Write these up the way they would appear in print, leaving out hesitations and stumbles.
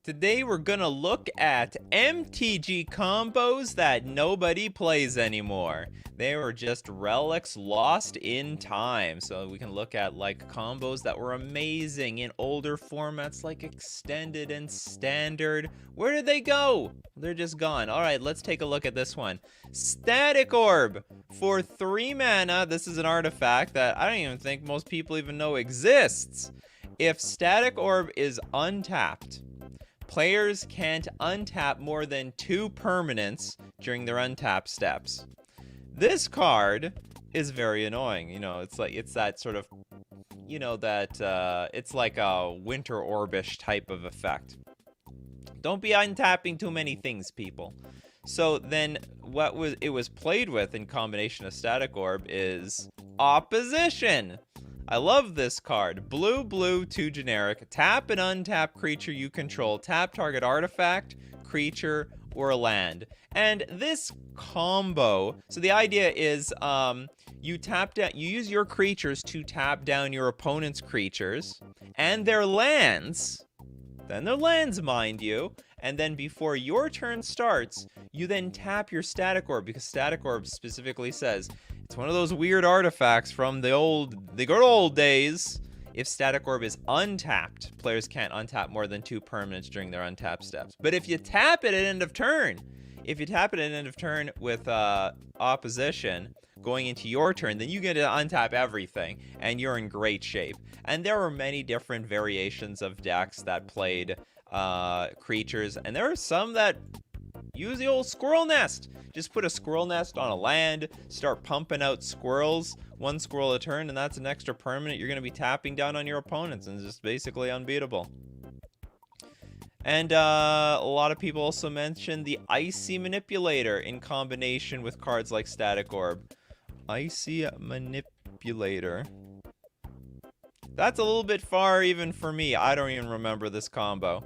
Today we're gonna look at MTG combos that nobody plays anymore. They were just relics lost in time. So we can look at like combos that were amazing in older formats like extended and standard. Where did they go? They're just gone. All right, let's take a look at this one. Static Orb for 3 mana. This is an artifact that I don't even think most people even know exists. If Static Orb is untapped, players can't untap more than 2 permanents during their untap steps. This card is very annoying. You know, it's that sort of, you know, that it's like a Winter Orbish type of effect. Don't be untapping too many things, people. So then what it was played with in combination of Static Orb is Opposition. I love this card. Blue, 2 generic. Tap an untap creature you control. Tap target artifact, creature, or land. And this combo, so the idea is you use your creatures to tap down your opponent's creatures and their lands. Then their lands, mind you. And then before your turn starts, you then tap your Static Orb, because Static Orb specifically says it's one of those weird artifacts from the good old days. If Static Orb is untapped, players can't untap more than 2 permanents during their untap steps. But if you tap it at end of turn, with Opposition going into your turn, then you get to untap everything, and you're in great shape. And there were many different variations of decks that played creatures, and there are some that use the old squirrel nest. Just put a squirrel nest on a land, start pumping out squirrels, 1 squirrel a turn, and that's an extra permanent you're going to be tapping down on your opponents, and it's just basically unbeatable. And a lot of people also mentioned the Icy Manipulator in combination with cards like Static Orb. Icy Manipulator. That's a little bit far even for me. I don't even remember this combo.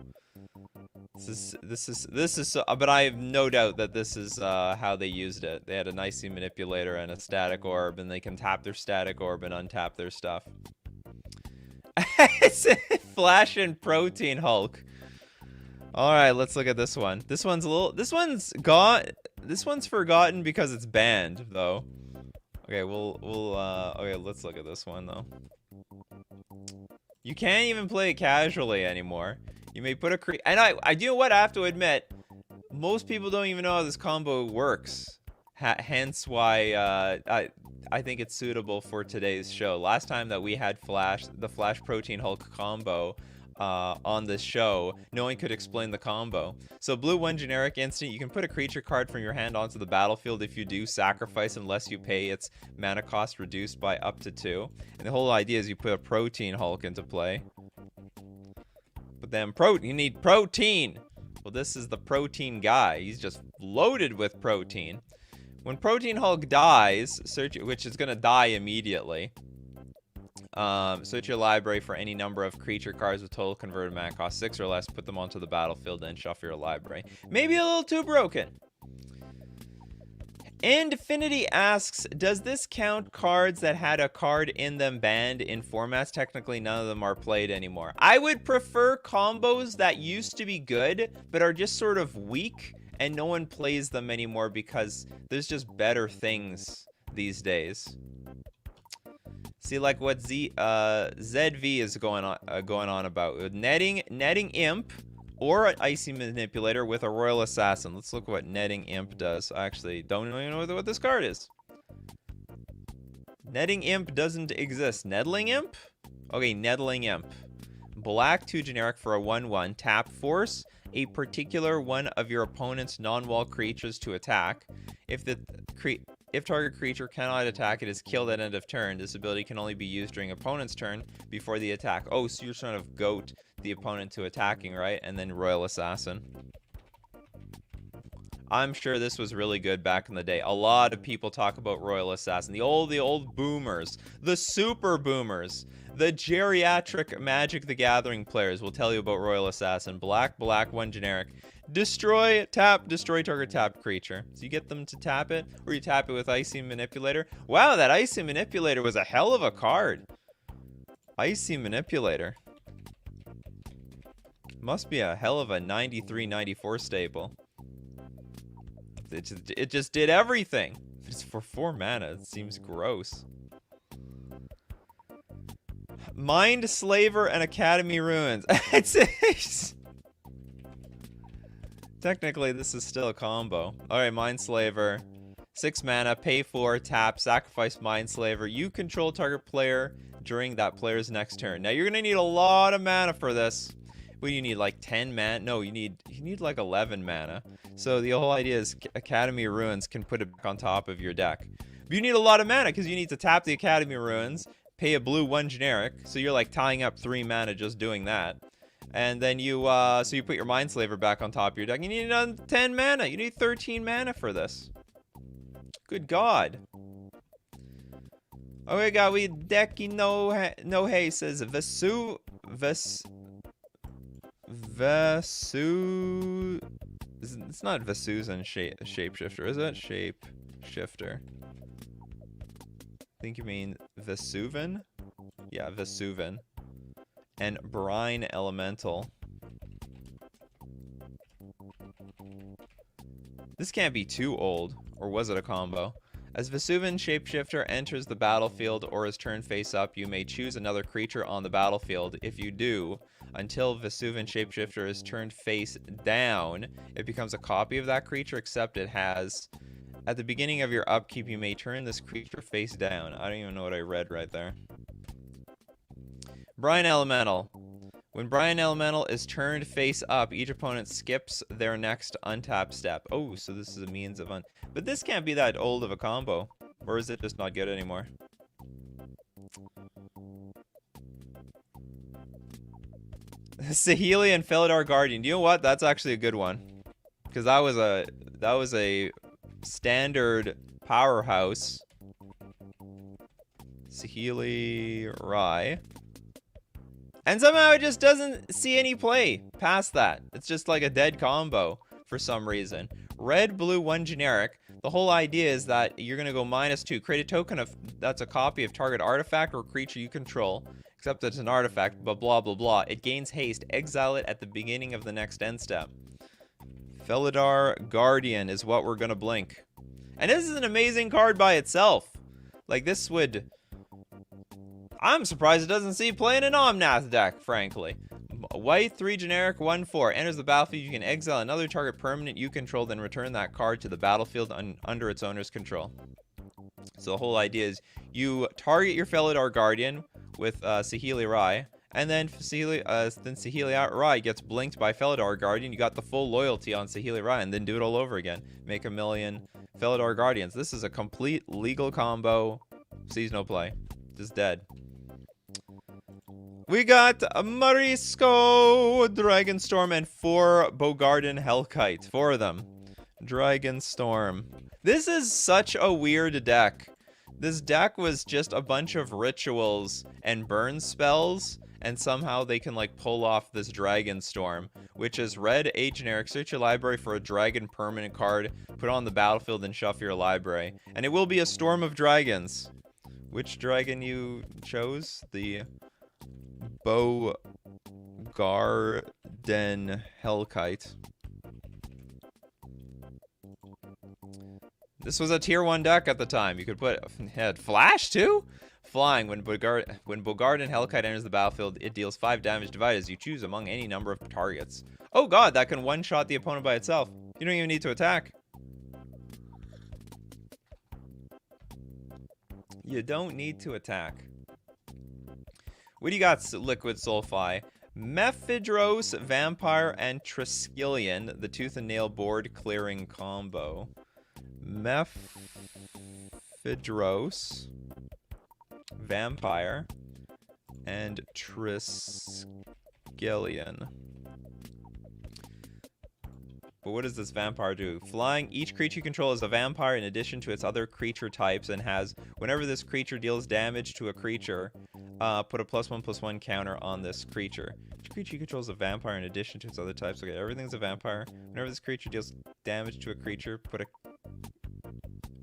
This is so, but I have no doubt that this is how they used it. They had an Icy Manipulator and a Static Orb, and they can tap their Static Orb and untap their stuff. Flash and Protein Hulk. All right, let's look at this one. This one's forgotten because it's banned though. Okay, okay, let's look at this one though. You can't even play it casually anymore. You may put a and I do what I have to admit, most people don't even know how this combo works. Hence why I think it's suitable for today's show. Last time that we had the Flash Protein Hulk combo on this show, no one could explain the combo. So blue 1 generic instant, you can put a creature card from your hand onto the battlefield. If you do, sacrifice unless you pay its mana cost reduced by up to 2. And the whole idea is you put a Protein Hulk into play. But then you need protein. Well, this is the protein guy. He's just loaded with protein. When Protein Hulk dies, which is going to die immediately. Search your library for any number of creature cards with total converted mana cost 6 or less. Put them onto the battlefield, then shuffle your library. Maybe a little too broken. Infinity asks, does this count cards that had a card in them banned in formats? Technically, none of them are played anymore. I would prefer combos that used to be good, but are just sort of weak, and no one plays them anymore because there's just better things these days. See, like what ZV is going on about with netting Imp or an Icy Manipulator with a Royal Assassin. Let's look what netting Imp does. I actually don't even know what this card is. Netting Imp doesn't exist. Nettling Imp? Okay, Nettling Imp. Black 2 generic for a 1/1. Tap, force a particular one of your opponent's non-wall creatures to attack. If target creature cannot attack, it is killed at end of turn. This ability can only be used during opponent's turn before the attack. Oh, so you're trying to goat the opponent to attacking, right? And then Royal Assassin. I'm sure this was really good back in the day. A lot of people talk about Royal Assassin. The old boomers. The super boomers. The geriatric Magic the Gathering players will tell you about Royal Assassin. Black 1 generic. Destroy target tapped creature. So you get them to tap it, or you tap it with Icy Manipulator. Wow, that Icy Manipulator was a hell of a card. Icy Manipulator. Must be a hell of a 93-94 staple. It just did everything. It's for 4 mana. It seems gross. Mind Slaver and Academy Ruins. Technically, this is still a combo. Alright, Mind Slaver. 6 mana, pay 4, tap, sacrifice Mind Slaver. You control target player during that player's next turn. Now, you're going to need a lot of mana for this. What do you need, like 10 mana? No, you need like 11 mana. So the whole idea is Academy Ruins can put it back on top of your deck. But you need a lot of mana because you need to tap the Academy Ruins, pay a blue 1 generic, so you're like tying up 3 mana just doing that. And then you, so you put your Mind Slaver back on top of your deck. You need another 10 mana. You need 13 mana for this. Good God. Okay, got we decky no hey says Vesu. It's not Vesuvan shapeshifter, is it? Shapeshifter. I think you mean Vesuvan? Yeah, Vesuvan. And Brine Elemental. This can't be too old, or was it a combo? As Vesuvan Shapeshifter enters the battlefield or is turned face up, you may choose another creature on the battlefield. If you do, until Vesuvan Shapeshifter is turned face down, it becomes a copy of that creature, except it has... At the beginning of your upkeep, you may turn this creature face down. I don't even know what I read right there. Brine Elemental. When Brine Elemental is turned face up, each opponent skips their next untap step. Oh, so this is a means of But this can't be that old of a combo. Or is it just not good anymore? Saheeli and Felidar Guardian. You know what? That's actually a good one. Because that was a standard powerhouse. Saheeli Rai. And somehow it just doesn't see any play past that. It's just like a dead combo for some reason. Red, blue, 1 generic. The whole idea is that you're going to go -2. Create a token that's a copy of target artifact or creature you control. Except it's an artifact, but blah, blah, blah. It gains haste. Exile it at the beginning of the next end step. Felidar Guardian is what we're going to blink. And this is an amazing card by itself. Like, this would... I'm surprised it doesn't see play in an Omnath deck, frankly. White, 3 generic, 1/4. Enters the battlefield, you can exile another target permanent you control, then return that card to the battlefield under its owner's control. So the whole idea is you target your Felidar Guardian with Saheeli Rai, and then Saheeli Rai gets blinked by Felidar Guardian. You got the full loyalty on Saheeli Rai, and then do it all over again. Make 1 million Felidar Guardians. This is a complete legal combo. Sees no play. Just dead. We got Marisco, Dragonstorm, and 4 Bogarden Hellkite. 4 of them. Dragonstorm. This is such a weird deck. This deck was just a bunch of rituals and burn spells, and somehow they can like pull off this Dragonstorm, which is red, 8 generic, search your library for a dragon permanent card, put it on the battlefield, and shuffle your library. And it will be a storm of dragons. Which dragon you chose? The Bogarden Hellkite. This was a tier 1 deck at the time. You could put... had Flash too? Flying. When Bogarden Hellkite enters the battlefield, it deals 5 damage divided as you choose among any number of targets. Oh god, that can one-shot the opponent by itself. You don't even need to attack. You don't need to attack. What do you got, Liquid Sulfy? Mephidros, Vampire, and Triskelion, the Tooth and Nail board clearing combo. Mephidros, Vampire, and Triskelion. But what does this vampire do? Flying, each creature you control is a vampire in addition to its other creature types, and has, whenever this creature deals damage to a creature, put a +1/+1 counter on this creature. Each creature you control is a vampire in addition to its other types. Okay, everything's a vampire. Whenever this creature deals damage to a creature, put a...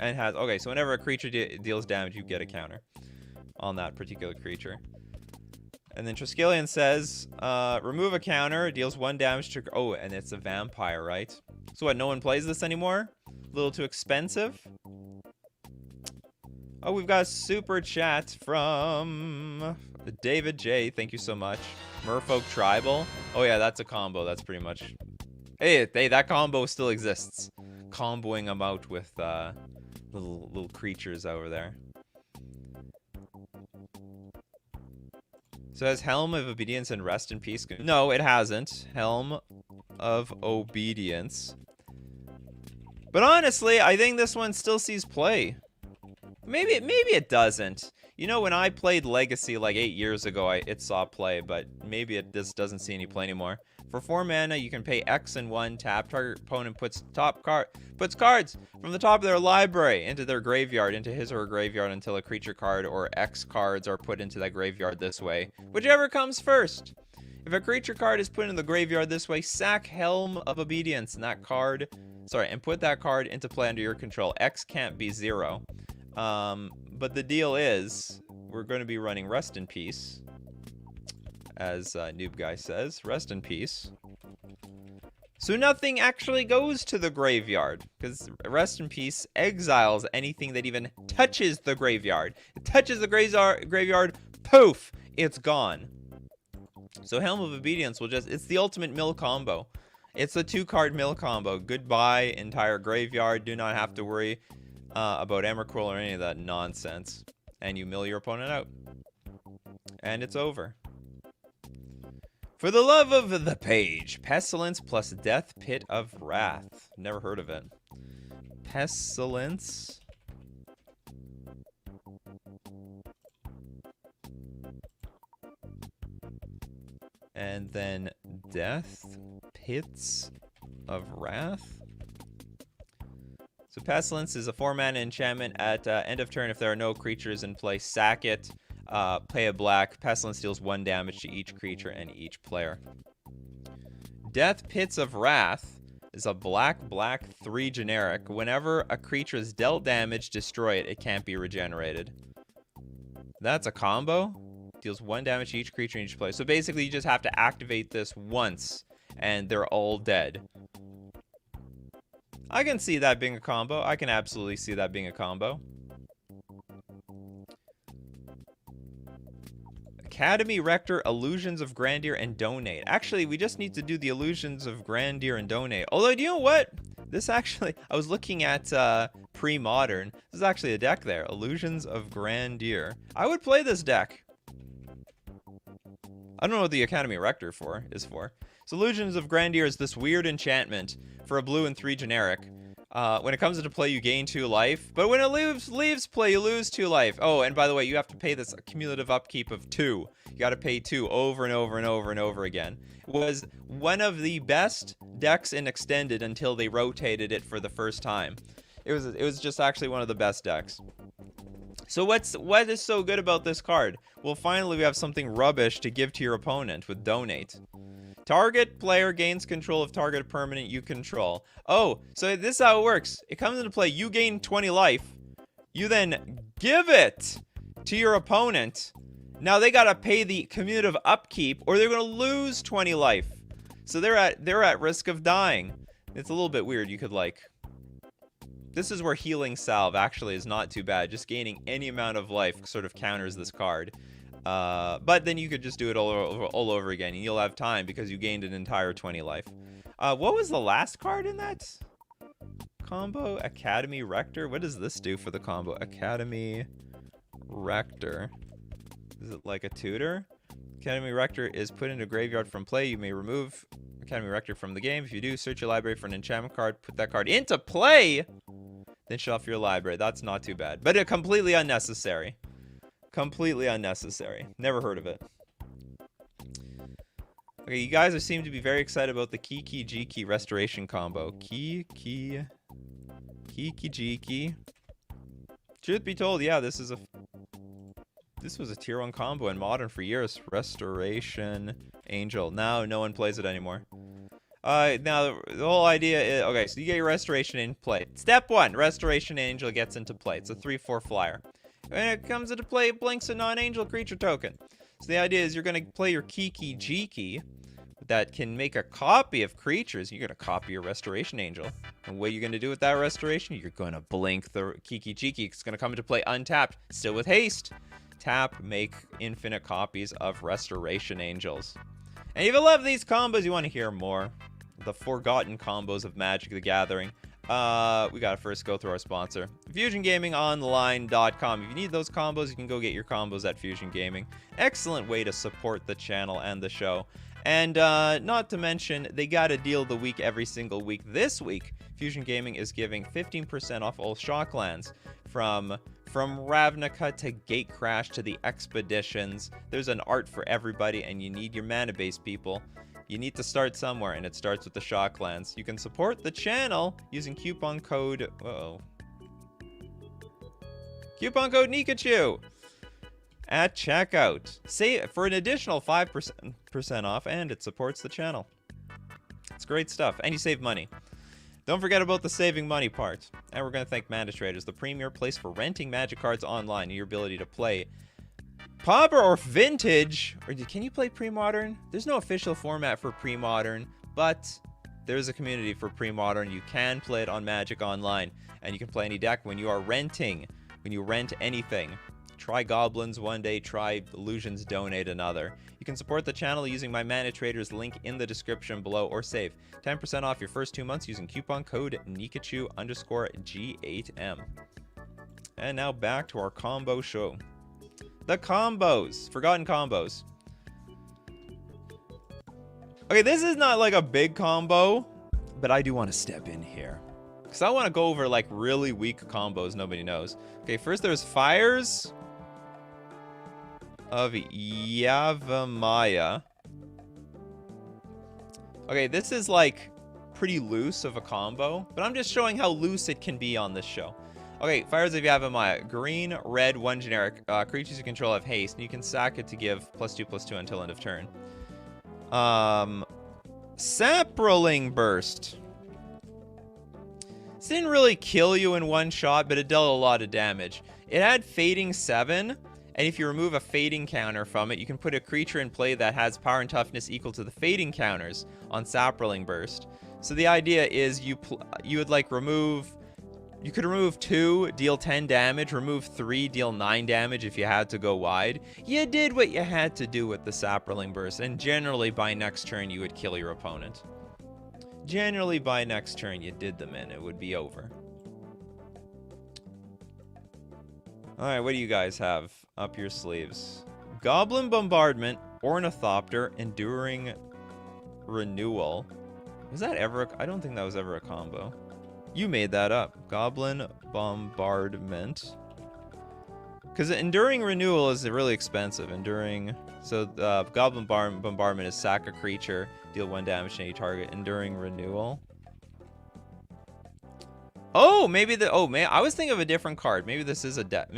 And it has... Okay, so whenever a creature deals damage, you get a counter on that particular creature. And then Triskelion says, remove a counter, deals 1 damage to... Oh, and it's a vampire, right? So what, no one plays this anymore? A little too expensive? Oh, we've got a super chat from David J. Thank you so much. Merfolk Tribal. Oh yeah, that's a combo. That's pretty much... Hey, that combo still exists. Comboing them out with little creatures over there. So has Helm of Obedience and Rest in Peace? No, it hasn't. Helm of Obedience. But honestly, I think this one still sees play. Maybe it doesn't. You know, when I played Legacy like 8 years ago, it saw play, but maybe this doesn't see any play anymore. For 4 mana, you can pay X and 1 tap. Target opponent puts cards from the top of their library into their graveyard, into his or her graveyard until a creature card or X cards are put into that graveyard this way. Whichever comes first. If a creature card is put in the graveyard this way, sack Helm of Obedience and that card, and put that card into play under your control. X can't be 0. But the deal is, we're going to be running Rest in Peace, as Noob Guy says. Rest in Peace. So nothing actually goes to the graveyard, because Rest in Peace exiles anything that even touches the graveyard. It touches the graveyard, poof, it's gone. So Helm of Obedience will just, it's the ultimate mill combo. It's a 2-card mill combo. Goodbye, entire graveyard. Do not have to worry about Emrakul or any of that nonsense. And you mill your opponent out. And it's over. For the love of the page, Pestilence plus Death Pit of Wrath. Never heard of it. Pestilence. And then Death Pits of Wrath. So Pestilence is a 4-mana enchantment. At end of turn, if there are no creatures in play, sack it. Pay a black. Pestilence deals 1 damage to each creature and each player. Death Pits of Wrath is a black 3 generic. Whenever a creature is dealt damage, destroy it. It can't be regenerated. That's a combo. Deals 1 damage to each creature and each player. So basically, you just have to activate this once, and they're all dead. I can see that being a combo. I can absolutely see that being a combo. Academy Rector, Illusions of Grandeur, and Donate. Actually, we just need to do the Illusions of Grandeur and Donate. Although, do you know what? This actually, I was looking at pre-modern. This is actually a deck there. Illusions of Grandeur. I would play this deck. I don't know what the Academy Rector is for. So Illusions of Grandeur is this weird enchantment for a blue and 3 generic. When it comes into play, you gain 2 life. But when it leaves play, you lose 2 life. Oh, and by the way, you have to pay this cumulative upkeep of 2. You got to pay 2 over and over and over and over again. It was one of the best decks in Extended until they rotated it for the first time. It was just actually one of the best decks. So what is so good about this card? Well, finally we have something rubbish to give to your opponent with Donate. Target player gains control of target permanent you control. Oh, so this is how it works. It comes into play, you gain 20 life. You then give it to your opponent. Now they gotta pay the cumulative upkeep or they're gonna lose 20 life. So they're at risk of dying. It's a little bit weird. You could like... This is where Healing Salve actually is not too bad. Just gaining any amount of life sort of counters this card. But then you could just do it all over again, and you'll have time because you gained an entire 20 life. What was the last card in that combo? Academy Rector? What does this do for the combo? Academy Rector. Is it like a tutor? Academy Rector is put into graveyard from play. You may remove Academy Rector from the game. If you do, search your library for an enchantment card. Put that card into play. Then shuffle your library. That's not too bad. But it completely unnecessary. Completely unnecessary. Never heard of it. Okay, you guys seem to be very excited about the Kiki Jiki restoration combo. Kiki Jiki. Truth be told, yeah, this was a tier 1 combo in Modern for years. Restoration Angel. Now no one plays it anymore. Now the whole idea is, okay, so you get your Restoration in play. Step 1, Restoration Angel gets into play. It's a 3/4 flyer. When it comes into play, it blinks a non-angel creature token. So the idea is you're going to play your Kiki Jiki that can make a copy of creatures. You're going to copy your Restoration Angel. And what are you going to do with that Restoration? You're going to blink the Kiki Jiki. It's going to come into play untapped, still with haste. Tap, make infinite copies of Restoration Angels. And if you love these combos, you want to hear more. The forgotten combos of Magic the Gathering. We gotta first go through our sponsor, FusionGamingOnline.com. If you need those combos, you can go get your combos at Fusion Gaming. Excellent way to support the channel and the show. And not to mention, they got a deal of the week every single week. This week, Fusion Gaming is giving 15% off all Shocklands. From Ravnica to Gatecrash to the Expeditions. There's an art for everybody, and you need your mana base, people. You need to start somewhere, and it starts with the Shocklands. You can support the channel using coupon code... Coupon code Nikachu at checkout. Save for an additional 5% off, and it supports the channel. It's great stuff, and you save money. Don't forget about the saving money part. And we're going to thank Mana Traders, the premier place for renting Magic cards online, and your ability to play Pauper or Vintage. Or can you play Pre-Modern? There's no official format for Pre-Modern, but there's a community for Pre-Modern. You can play it on Magic Online, and you can play any deck when you are renting. When you rent anything. Try Goblins one day, try Illusions, donate another. You can support the channel using my Mana Traders link in the description below, or save 10% off your first 2 months using coupon code Nikachu_G8M. And now back to our combo show. The combos. Forgotten combos. Okay, this is not like a big combo, but I do want to step in here. Because I want to go over like really weak combos nobody knows. Okay, first there's Fires of Yavimaya. Okay, this is like pretty loose of a combo, but I'm just showing how loose it can be on this show. Okay, Fires of Yavimaya. Green, red, 1 generic. Creatures you control have haste, and you can sack it to give +2/+2 until end of turn. Sap Rolling Burst. This didn't really kill you in one shot, but it dealt a lot of damage. It had Fading 7, and if you remove a Fading counter from it, you can put a creature in play that has power and toughness equal to the Fading counters on Sap Rolling Burst. So the idea is you would like remove... You could remove 2, deal 10 damage, remove 3, deal 9 damage if you had to go wide. You did what you had to do with the Sap Rolling Burst, and generally by next turn you would kill your opponent. Generally by next turn you did them in, it would be over. Alright, what do you guys have up your sleeves? Goblin Bombardment, Ornithopter, Enduring Renewal. Was that ever I don't think that was ever a combo. You made that up. Goblin Bombardment. Because Enduring Renewal is really expensive. So Goblin Bombardment is sack a creature, deal 1 damage to any target. Enduring Renewal. Oh, maybe I was thinking of a different card. Maybe this is a deck.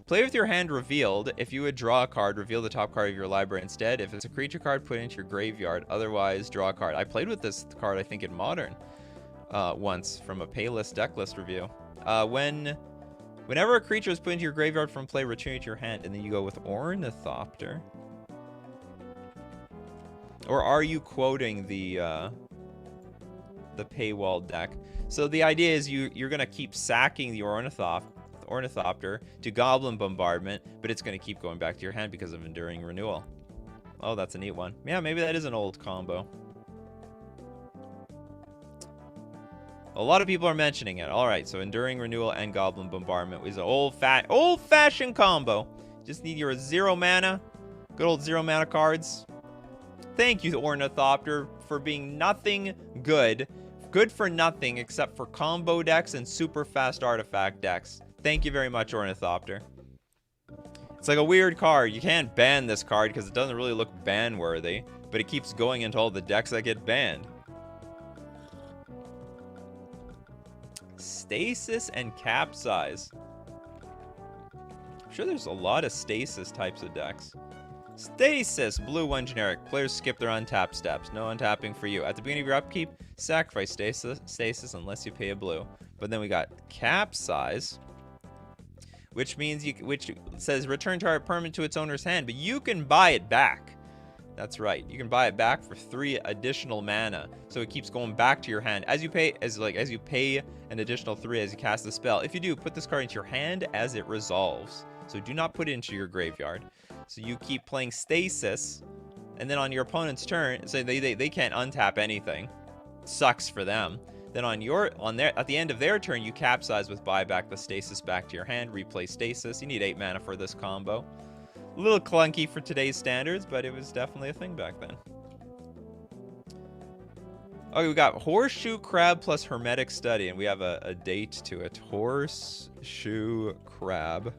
Play with your hand revealed. If you would draw a card, reveal the top card of your library instead. If it's a creature card, put it into your graveyard. Otherwise, draw a card. I played with this card, I think, in Modern. Once from a Paylist decklist review. Whenever a creature is put into your graveyard from play, return it to your hand, and then you go with Ornithopter. Or are you quoting the paywall deck? So the idea is you're gonna keep sacking the Ornithopter to Goblin Bombardment, but it's gonna keep going back to your hand because of Enduring Renewal. Oh, that's a neat one. Yeah, maybe that is an old combo. A lot of people are mentioning it. Alright, so Enduring Renewal and Goblin Bombardment is an old-fashioned combo. Just need your 0 mana. Good old 0 mana cards. Thank you, Ornithopter, for being nothing good. Good for nothing except for combo decks and super fast artifact decks. Thank you very much, Ornithopter. It's like a weird card. You can't ban this card because it doesn't really look ban-worthy, but it keeps going into all the decks that get banned. Stasis and Capsize. I'm sure there's a lot of Stasis types of decks. Stasis, blue 1 generic. Players skip their untap steps. No untapping for you. At the beginning of your upkeep, sacrifice Stasis unless you pay a blue. But then we got Capsize, which means which says return target permanent to its owner's hand, but you can buy it back. That's right. You can buy it back for 3 additional mana. So it keeps going back to your hand as you pay an additional 3 as you cast the spell. If you do, put this card into your hand as it resolves. So do not put it into your graveyard. So you keep playing Stasis, and then on your opponent's turn, so they can't untap anything. Sucks for them. Then at the end of their turn, you capsize with buy back the Stasis back to your hand, replay Stasis. You need 8 mana for this combo. A little clunky for today's standards, but it was definitely a thing back then. Okay, we got Horseshoe Crab plus Hermetic Study, and we have a date to it. Horseshoe Crab.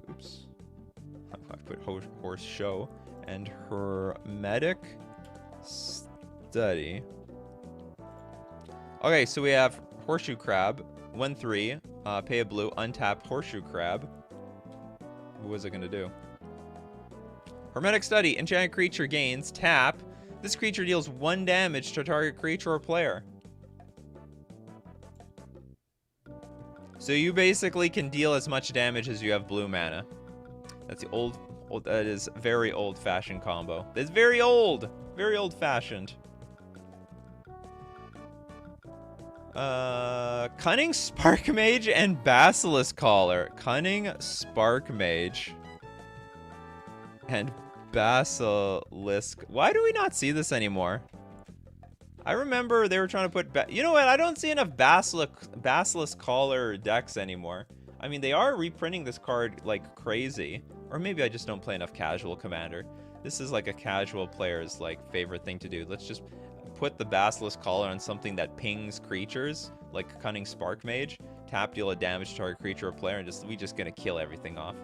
Oops. I put Horse Show and Hermetic Study. Okay, so we have Horseshoe Crab, 1/3. Pay a blue, untap Horseshoe Crab. What was it going to do? Hermetic Study. Enchanted creature gains. Tap. This creature deals 1 damage to target creature or player. So you basically can deal as much damage as you have blue mana. That's the that is very old-fashioned combo. That's very old. Very old-fashioned. Cunning Spark Mage and Basilisk Collar. Cunning Spark Mage and Basilisk. Why do we not see this anymore? I remember they were trying to put... You know what? I don't see enough Basilisk Collar decks anymore. I mean, they are reprinting this card like crazy. Or maybe I just don't play enough casual Commander. This is like a casual player's like favorite thing to do. Let's just put the Basilisk Collar on something that pings creatures, like Cunning Spark Mage. Tap, deal a damage to target creature or player, and we just gonna kill everything off.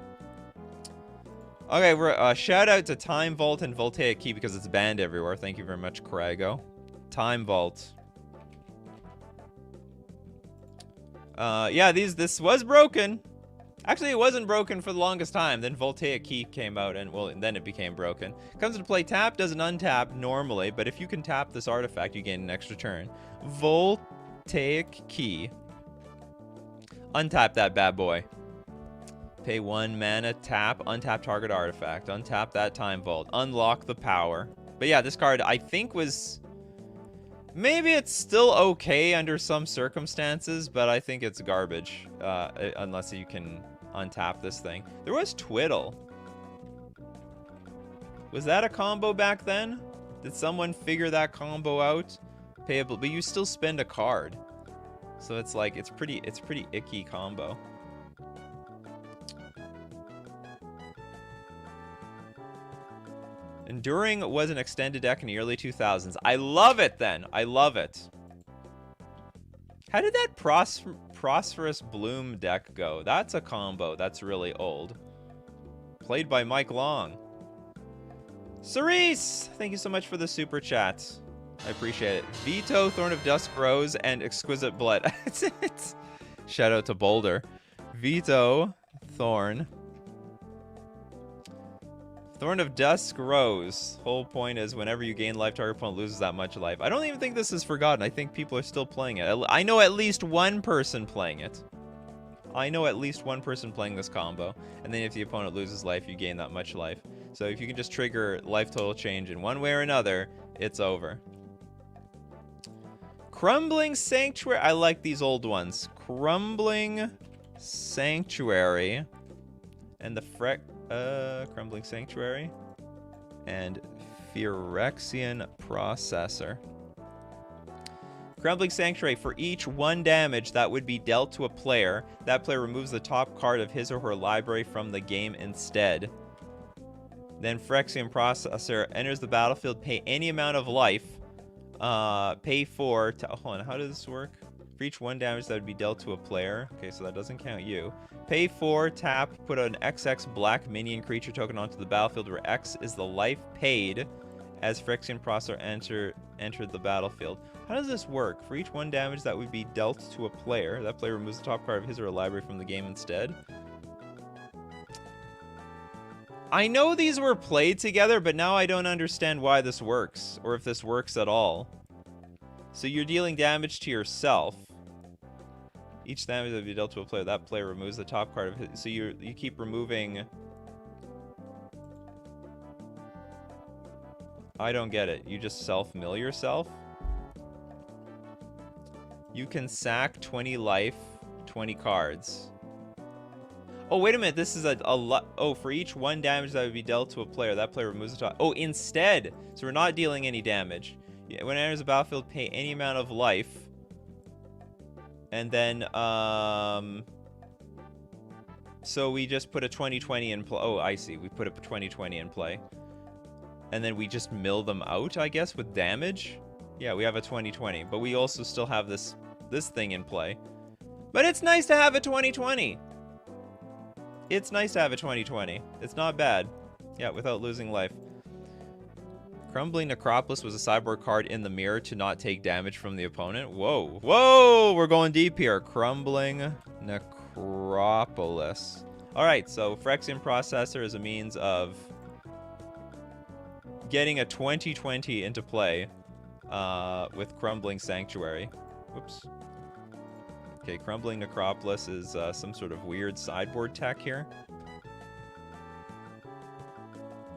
Okay, we're shout out to Time Vault and Voltaic Key because it's banned everywhere. Thank you very much, Crago. Time Vault. Yeah, this was broken. Actually, it wasn't broken for the longest time. Then Voltaic Key came out, and then it became broken. Comes into play, tap doesn't untap normally, but if you can tap this artifact, you gain an extra turn. Voltaic Key. Untap that bad boy. Pay 1 mana, tap, untap target artifact. Untap that Time Vault. Unlock the power. But yeah, this card, I think, was... Maybe it's still okay under some circumstances, but I think it's garbage. Unless you can untap this thing. There was Twiddle. Was that a combo back then? Did someone figure that combo out? Payable, but you still spend a card. So it's like, it's pretty icky combo. Enduring was an extended deck in the early 2000s. I love it then. I love it. How did that Prosperous Bloom deck go? That's a combo. That's really old. Played by Mike Long. Cerise! Thank you so much for the super chat. I appreciate it. Veto, Thorn of Dusk Rose, and Exquisite Blood. That's it. Shout out to Boulder. Veto, Thorn of Dusk Rose. Whole point is whenever you gain life, target opponent loses that much life. I don't even think this is forgotten. I think people are still playing it. I know at least one person playing it. I know at least one person playing this combo. And then if the opponent loses life, you gain that much life. So if you can just trigger life total change in one way or another, it's over. Crumbling Sanctuary. I like these old ones. Crumbling Sanctuary. And the Crumbling Sanctuary and Phyrexian Processor. Crumbling Sanctuary, for each 1 damage that would be dealt to a player, that player removes the top card of his or her library from the game instead. Then Phyrexian Processor enters the battlefield, pay any amount of life, pay 4 to... Hold on, how does this work? For each 1 damage that would be dealt to a player. Okay, so that doesn't count you. Pay 4, tap, put an XX black minion creature token onto the battlefield where X is the life paid as Phyrexian Processor entered the battlefield. How does this work? For each 1 damage that would be dealt to a player, that player removes the top card of his or her library from the game instead. I know these were played together, but now I don't understand why this works, or if this works at all. So you're dealing damage to yourself. Each damage that be dealt to a player, that player removes the top card of his. So you keep removing. I don't get it. You just self-mill yourself? You can sack 20 life, 20 cards. Oh, wait a minute. This is a lot. Oh, for each 1 damage that would be dealt to a player, that player removes the top. Oh, instead. So we're not dealing any damage. Yeah, when it enters the battlefield, pay any amount of life. And then, so we just put a 20/20 in play. Oh, I see. We put a 20/20 in play. And then we just mill them out, I guess, with damage. Yeah, we have a 20/20, but we also still have this thing in play. But it's nice to have a 20/20. It's nice to have a 20/20. It's not bad. Yeah, without losing life. Crumbling Necropolis was a sideboard card in the mirror to not take damage from the opponent. Whoa. Whoa! We're going deep here. Crumbling Necropolis. Alright, so Phyrexian Processor is a means of getting a 20/20 into play with Crumbling Sanctuary. Whoops. Okay, Crumbling Necropolis is some sort of weird sideboard tech here.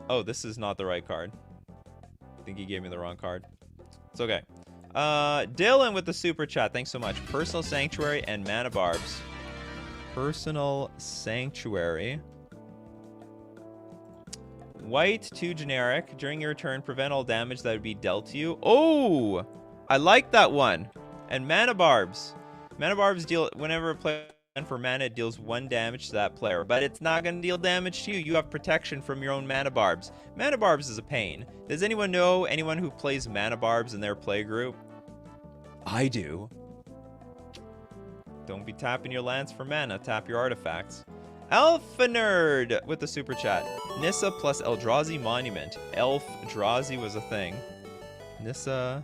Oh, this is not the right card. I think he gave me the wrong card. It's okay. Dylan with the super chat. Thanks so much. Personal Sanctuary and Mana Barbs. Personal Sanctuary. White, 2 generic. During your turn, prevent all damage that would be dealt to you. Oh! I like that one. And Mana Barbs. Mana Barbs deal whenever a player for mana, it deals 1 damage to that player. But it's not going to deal damage to you. You have protection from your own Mana Barbs. Mana Barbs is a pain. Does anyone know anyone who plays Mana Barbs in their play group? I do. Don't be tapping your lands for mana. Tap your artifacts. Alpha Nerd with the super chat. Nissa plus Eldrazi Monument. Eldrazi was a thing. Nissa.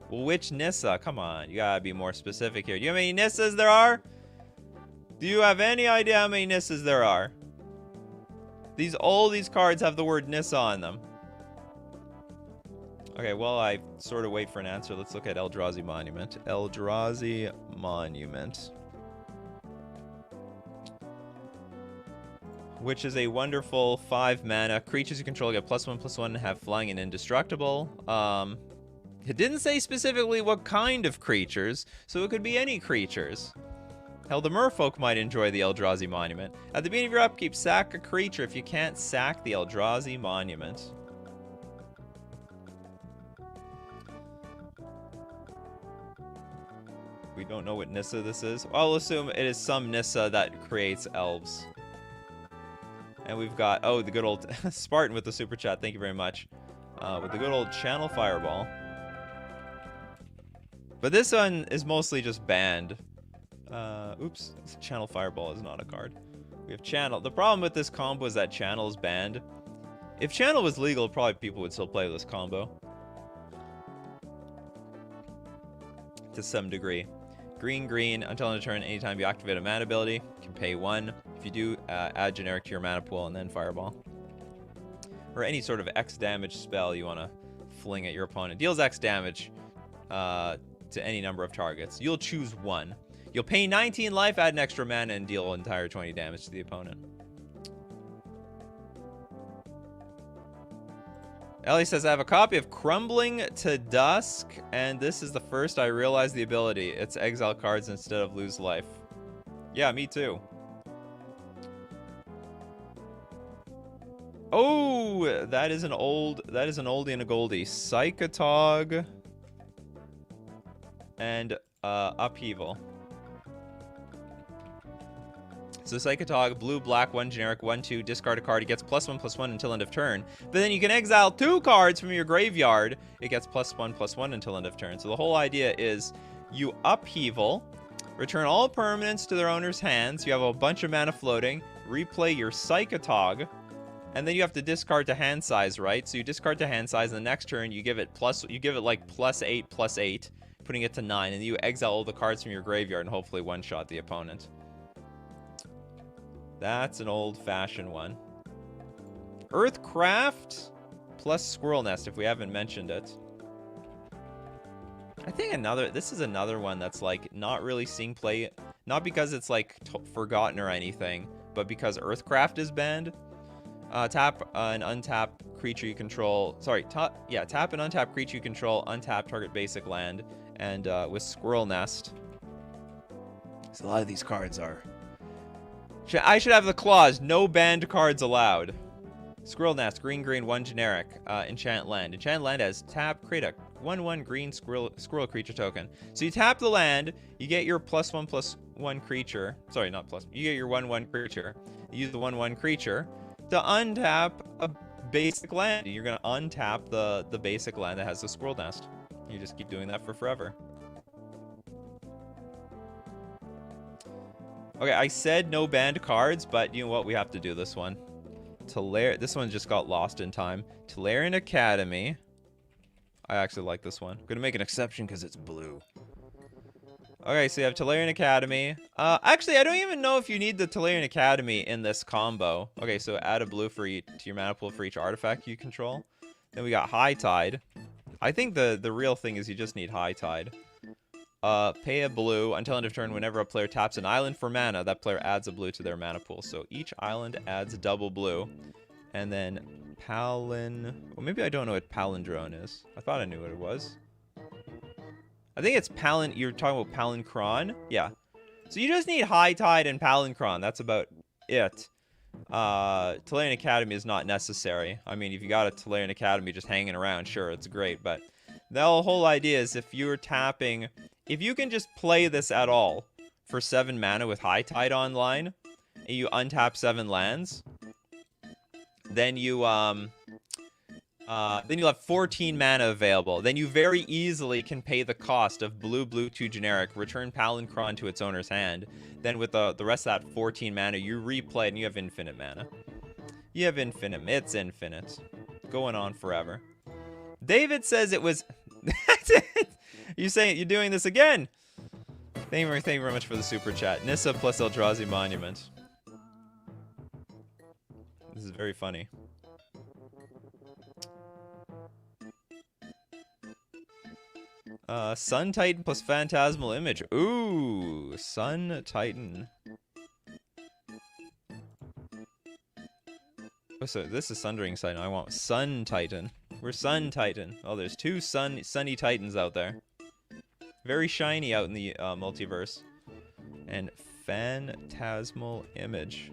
Well, which Nissa? Come on. You gotta be more specific here. Do you know how many Nissas there are? Do you have any idea how many Nissas there are? All these cards have the word Nissa on them. Okay, well, I sort of wait for an answer. Let's look at Eldrazi Monument. Eldrazi Monument. Which is a wonderful 5 mana. Creatures you control get +1/+1 and have flying and indestructible. It didn't say specifically what kind of creatures, so it could be any creatures. Hell, the merfolk might enjoy the Eldrazi Monument. At the beginning of your upkeep, sack a creature if you can't sack the Eldrazi Monument. We don't know what Nissa this is. I'll assume it is some Nissa that creates elves. And we've got, oh, the good old Spartan with the super chat. Thank you very much. With the good old Channel Fireball. But this one is mostly just banned. Oops, Channel Fireball is not a card. We have Channel. The problem with this combo is that Channel is banned. If Channel was legal, probably people would still play this combo. To some degree. Green, green, until end of turn, anytime you activate a mana ability, you can pay 1. If you do, add generic to your mana pool and then Fireball. Or any sort of X damage spell you want to fling at your opponent. Deals X damage to any number of targets. You'll choose 1. You'll pay 19 life, add an extra mana, and deal entire 20 damage to the opponent. Ellie says, I have a copy of Crumbling to Dusk, and this is the first I realized the ability. It's exile cards instead of lose life. Yeah, me too. Oh, that is an oldie and a goldie. Psychotog and Upheaval. So Psychotog, blue, black, 1 generic, 1/2, discard a card. It gets +1/+1 until end of turn. But then you can exile 2 cards from your graveyard. It gets +1/+1 until end of turn. So the whole idea is you Upheaval, return all permanents to their owner's hands. You have a bunch of mana floating. Replay your Psychotog, and then you have to discard to hand size, right? So you discard to hand size, and the next turn you give it like +8/+8, putting it to 9, and you exile all the cards from your graveyard and hopefully one-shot the opponent. That's an old-fashioned one. Earthcraft plus Squirrel Nest, if we haven't mentioned it. I think this is another one that's like not really seeing play Not because it's like forgotten or anything, but because Earthcraft is banned. Tap an untap creature you control. Sorry, tap an untap creature you control, untap target basic land, and with Squirrel Nest. So a lot of these cards are. I should have the clause: no banned cards allowed. Squirrel Nest, green, 1 generic, enchant land. Enchant land has tap, create a 1/1 green squirrel creature token. So you tap the land, you get your +1/+1 creature. Sorry, not plus. You get your 1/1 creature. You use the 1/1 creature to untap a basic land. You're gonna untap the basic land that has the Squirrel Nest. You just keep doing that for forever. Okay, I said no banned cards, but you know what? We have to do this one. This one just got lost in time. Tolarian Academy. I actually like this one. I'm gonna make an exception because it's blue. Okay, so you have Tolarian Academy. Actually, I don't even know if you need the Tolarian Academy in this combo. Okay, so add a blue to your mana pool for each artifact you control. Then we got High Tide. I think the real thing is you just need High Tide. Pay a blue until end of turn. Whenever a player taps an island for mana, that player adds a blue to their mana pool. So each island adds double blue. And then Well, maybe I don't know what Palindrome is. I thought I knew what it was. I think it's You're talking about Palincron? Yeah. So you just need High Tide and Palincron. That's about it. Tolarian Academy is not necessary. I mean, if you got a Tolarian Academy just hanging around, sure, it's great. But the whole idea is if you're tapping... If you can just play this at all for 7 mana with High Tide online, and you untap 7 lands, then you'll have 14 mana available. Then you very easily can pay the cost of blue 2 generic, return Palincron to its owner's hand. Then with the rest of that 14 mana, you replay it and you have infinite mana. You have infinite. It's infinite. Going on forever. David says it was... You saying you're doing this again? Thank you very much for the super chat. Nissa plus Eldrazi Monument. This is very funny. Sun Titan plus Phantasmal Image. Ooh, Sun Titan. Oh, so this is Sundering Titan. I want Sun Titan. We're Sun Titan. Oh, there's 2 sunny Titans out there. Very shiny out in the multiverse. And Phantasmal Image.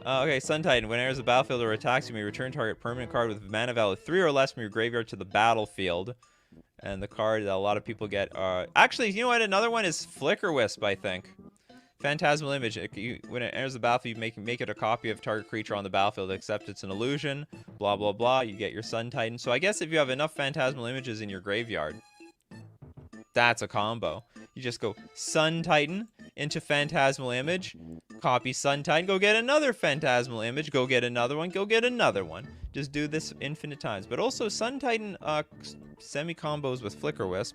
Okay, Sun Titan. When enters the battlefield or attacks, you may return target permanent card with mana value 3 or less from your graveyard to the battlefield. And the card that a lot of people get are... Actually, you know what? Another one is Flicker Wisp, I think. Phantasmal Image. When it enters the battlefield, you make it a copy of target creature on the battlefield, except it's an illusion. Blah, blah, blah. You get your Sun Titan. So I guess if you have enough Phantasmal Images in your graveyard, that's a combo. You just go Sun Titan into Phantasmal Image, copy Sun Titan, go get another Phantasmal Image, go get another one, go get another one. Just do this infinite times. But also Sun Titan semi-combos with Flicker Wisp.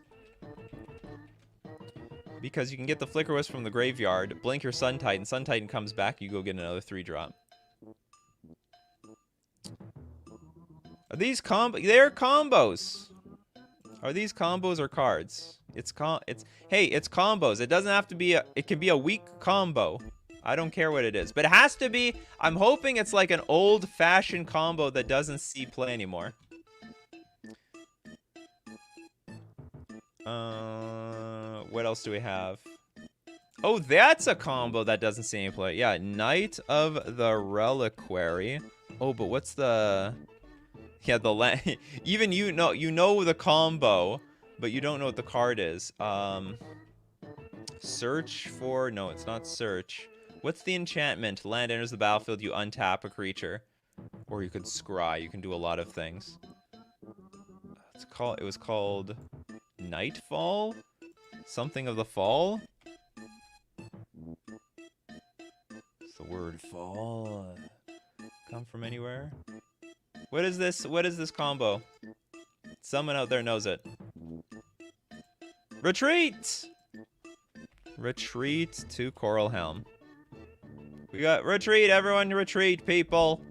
Because you can get the Flicker Wisp from the graveyard, blink your Sun Titan comes back, you go get another 3-drop. Are these they're combos. Are these combos or cards? It's combos. It doesn't have to be it can be a weak combo. I don't care what it is. But it has to be, I'm hoping it's like an old-fashioned combo that doesn't see play anymore. What else do we have? Oh, that's a combo that doesn't see any play. Yeah, Knight of the Reliquary. Oh, but what's the... Yeah, the land. Even you know the combo, but you don't know what the card is. Search for... No, it's not search. What's the enchantment? Land enters the battlefield, you untap a creature. Or you could scry. You can do a lot of things. It was called Nightfall? Something of the Fall? Does the word fall come from anywhere? What is this? What is this combo? Someone out there knows it. Retreat! Retreat to Coral Helm. We got retreat, everyone retreat, people.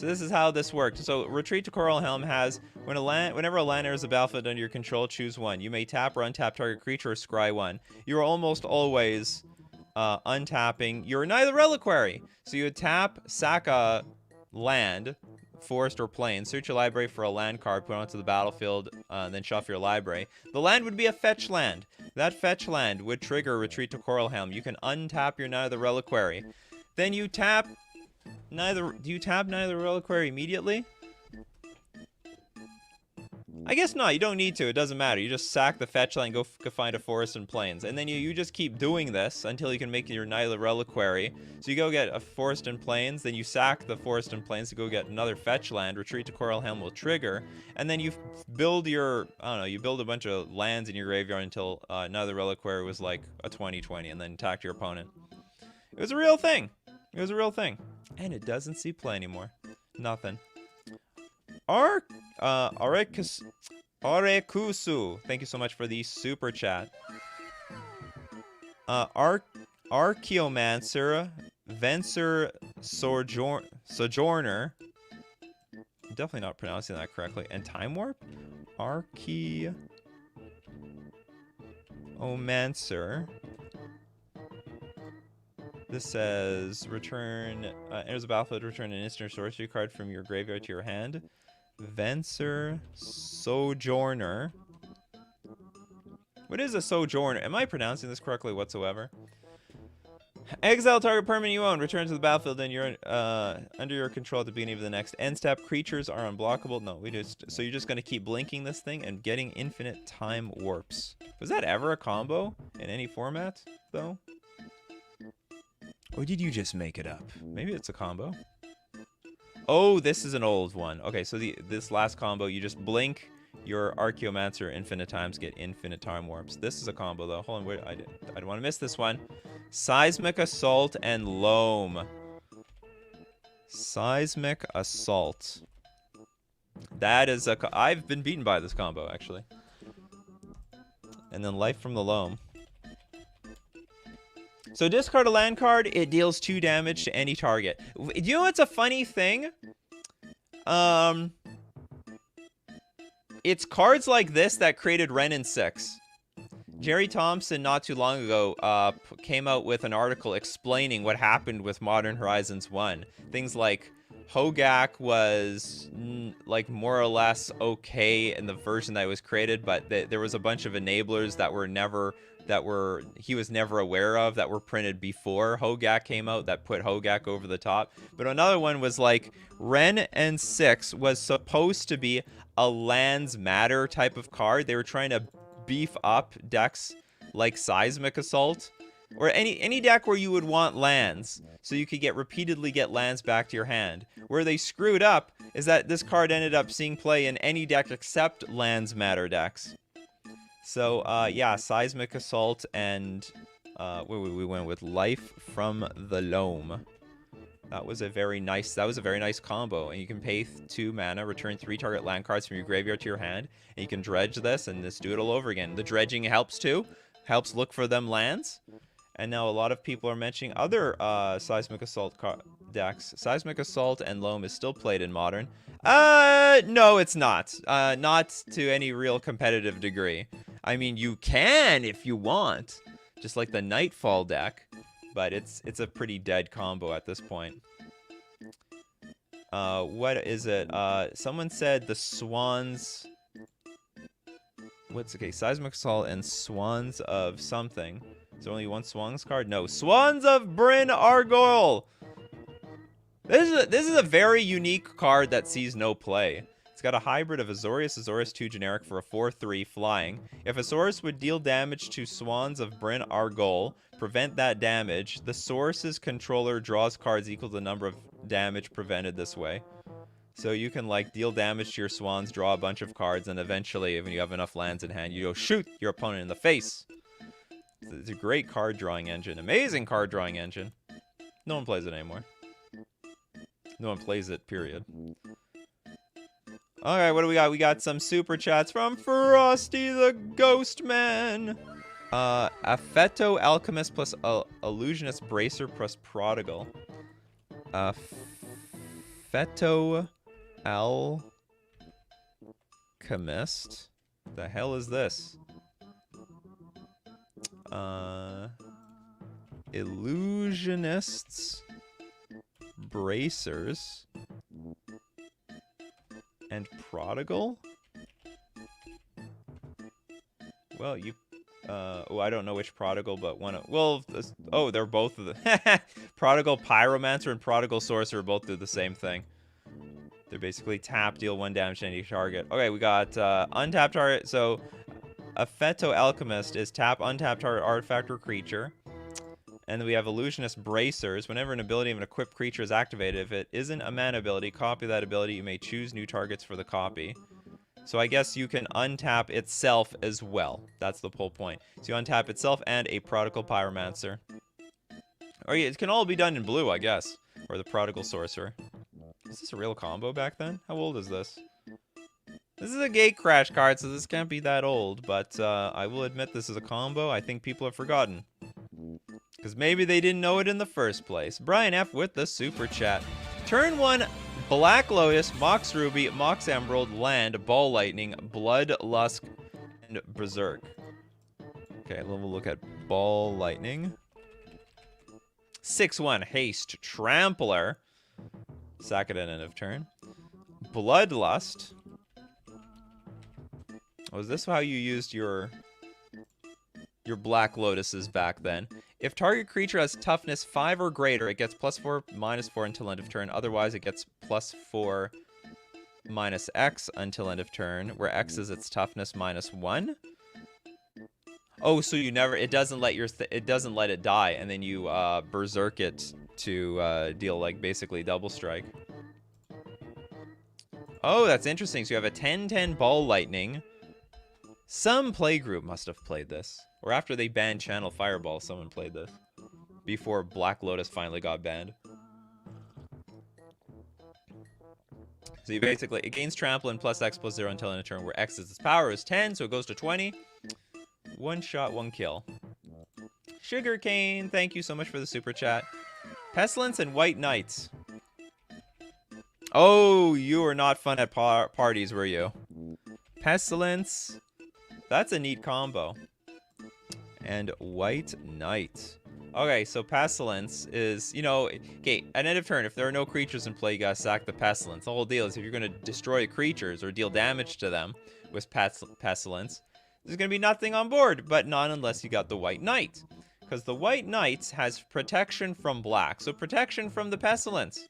So this is how this worked. So Retreat to Coral Helm has, whenever a land enters the battlefield under your control, choose one. You may tap or untap target creature or scry one. You're almost always untapping your Neither Reliquary. So you would tap, sack a land, forest or plain, search your library for a land card, put it onto the battlefield, then shuffle your library. The land would be a fetch land. That fetch land would trigger Retreat to Coral Helm. You can untap your Neither Reliquary. Then you tap do you tap Neither Reliquary immediately? I guess not. You don't need to. It doesn't matter. You just sack the fetch land and go find a forest and plains. And then you just keep doing this until you can make your Neither Reliquary. So you go get a forest and plains, then you sack the forest and plains to go get another fetch land. Retreat to Coral Helm will trigger. And then you build your, I don't know, you build a bunch of lands in your graveyard until Neither Reliquary was like a 20/20 and then attack your opponent. It was a real thing. It was a real thing. And it doesn't see play anymore. Nothing. Arekusu, thank you so much for the super chat. Archaeomancer, Venser Sojourner. I'm definitely not pronouncing that correctly. And Time Warp? Archaeomancer. This says, enters the battlefield, return an instant sorcery card from your graveyard to your hand. Venser Sojourner. What is a Sojourner? Am I pronouncing this correctly whatsoever? Exile target permanent you own. Return to the battlefield and you're under your control at the beginning of the next end step. Creatures are unblockable. No, so you're just going to keep blinking this thing and getting infinite time warps. Was that ever a combo in any format, though? Or did you just make it up? Maybe it's a combo. Oh, this is an old one. Okay, so this last combo, you just blink your Archaeomancer infinite times, get infinite time warps. This is a combo, though. Hold on, wait, I don't want to miss this one. Seismic Assault and Loam. Seismic Assault. That is I've been beaten by this combo, actually. And then Life from the Loam. So discard a land card, it deals 2 damage to any target. Do you know what's a funny thing? It's cards like this that created Wrenn and 6. Jerry Thompson, not too long ago, came out with an article explaining what happened with Modern Horizons 1. Things like Hogak was like more or less okay in the version that was created, but there was a bunch of enablers that he was never aware of that were printed before Hogak came out that put Hogak over the top. But another one was like Wrenn and 6 was supposed to be a lands matter type of card. They were trying to beef up decks like Seismic Assault or any deck where you would want lands so you could repeatedly get lands back to your hand. Where they screwed up is that this card ended up seeing play in any deck except lands matter decks. So, yeah, Seismic Assault and, we went with Life from the Loam. That was a very nice combo. And you can pay 2 mana, return 3 target land cards from your graveyard to your hand, and you can dredge this and just do it all over again. The dredging helps too, helps look for them lands. And now a lot of people are mentioning other, Seismic Assault decks. Seismic Assault and Loam is still played in Modern. No, it's not. Not to any real competitive degree. I mean, you can if you want, just like the Nightfall deck, but it's a pretty dead combo at this point. What is it? Someone said the Swans. Seismic Assault and Swans of something. Is there only one Swans card? No, Swans of Bryn Argoyle. This is a very unique card that sees no play. It's got a hybrid of Azorius 2 generic for a 4/3 flying. If Azorius would deal damage to Swans of Bryn Argoyle, prevent that damage, the source's controller draws cards equal to the number of damage prevented this way. So you can like deal damage to your Swans, draw a bunch of cards, and eventually, when you have enough lands in hand, you go shoot your opponent in the face. It's a great card drawing engine. Amazing card drawing engine. No one plays it anymore. No one plays it, period. Alright, what do we got? We got some super chats from Frosty the Ghost Man. Affetto Alchemist plus Illusionist Bracer plus Prodigal. Feto Alchemist. The hell is this? Illusionists Bracers and Prodigal? Well, you oh, I don't know which Prodigal, but one of, well, this, oh, they're both of the Prodigal Pyromancer and Prodigal Sorcerer both do the same thing. They're basically tap, deal 1 damage to any target. Okay, we got untapped target. So a Feto Alchemist is tap untapped target artifact or creature. And then we have Illusionist Bracers. Whenever an ability of an equipped creature is activated, if it isn't a mana ability, copy that ability. You may choose new targets for the copy. So I guess you can untap itself as well. That's the whole point. So you untap itself and a Prodigal Pyromancer. Or yeah, it can all be done in blue, I guess. Or the Prodigal Sorcerer. Is this a real combo back then? How old is this? This is a Gate Crash card, so this can't be that old. But I will admit this is a combo I think people have forgotten. Because maybe they didn't know it in the first place. Brian F. with the Super Chat. Turn 1, Black Lotus, Mox Ruby, Mox Emerald, Land, Ball Lightning, Blood Lusk, and Berserk. Okay, we'll look at Ball Lightning. 6-1, Haste, Trampler. Sack it at end of turn. Bloodlust. Was this how you used your Black Lotuses back then? If target creature has toughness 5 or greater, it gets +4, -4 until end of turn. Otherwise, it gets +4, -X until end of turn, where X is its toughness -1. Oh, so you never, it doesn't let it die, and then you berserk it to deal like basically double strike. Oh, that's interesting. So you have a 10/10 Ball Lightning. Some playgroup must have played this. Or after they banned Channel Fireball, someone played this. Before Black Lotus finally got banned. So you basically, it gains trample and +X +0 until end of turn, where X is its power is 10, so it goes to 20. 1 shot, 1 kill. Sugarcane, thank you so much for the super chat. Pestilence and White Knights. Oh, you were not fun at parties, were you? Pestilence. That's a neat combo. And White Knight. Okay, so Pestilence is, you know, okay, at end of turn, if there are no creatures in play, you gotta sack the Pestilence. The whole deal is if you're gonna destroy creatures or deal damage to them with Pestilence, there's gonna be nothing on board, but not unless you got the White Knight. Because the White Knight has protection from black, so protection from the Pestilence.